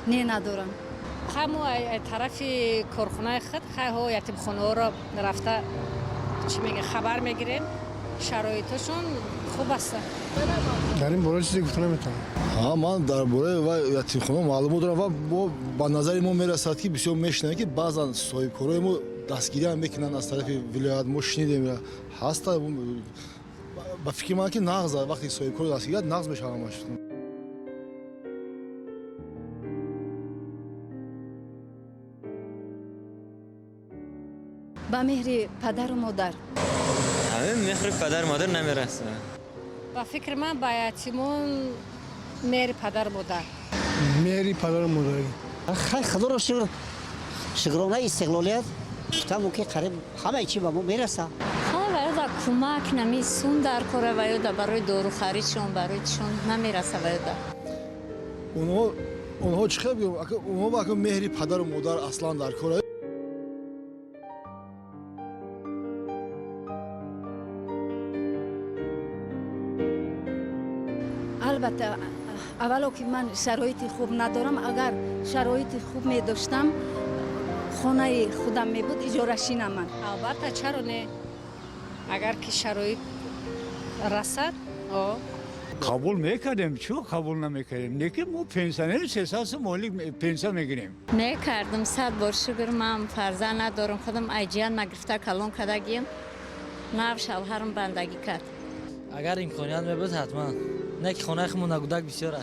نه ندارم. همو طرف کارخونه خود خیلی یتیم خانه ها را رفته چی میگه خبر میگیریم شرایطشون خوب است. در این باره چیزی گفته نمیتونم. من درباره یتیمخانه معلومات دارم و با نظر ما میرسد که بسیار میشنویم که بعضا صاحبکارای ما دستگیری هم میکنن از طرف ولایت. ما شنیدیم هست با فکر من که نقض وقتی صاحبکار دستگیری نقض میشه همش. با مهر پدر و مادر. همه مهر پدر مادر نمیرسه. با فکر من با یتیمون مهر پدر مادر. مهر پدر و مادر. خیلی خدا رو شکرانه استقلالیت گفتم که قریب همه چی به ما میرسه. وایدا کمک نمیسون در کار وایدا برای دارو خریدشون برای چون نمیرسه وایدا. اونها چه خبر اونها با مهر پدر و مادر اصلا در کار. البته اولا که من شرایط خوب ندارم. اگر شرایط خوب می داشتم خانه خودم می بود اجاره شینم من. البته چرا نه اگر که شرایط رسد قبول میکردیم. چرا قبول نمیکردیم؟ لیکن ما پنسیونر اساس مالی پنسیون میگیریم. میکردم 100 بار شکر من فرزند ندارم خودم ایجان نگرفته کلون کدگیم نو شوهرم بندگی کرد. اگر امکانیت میبود حتما نه که خانه خمون نگودک بسیاره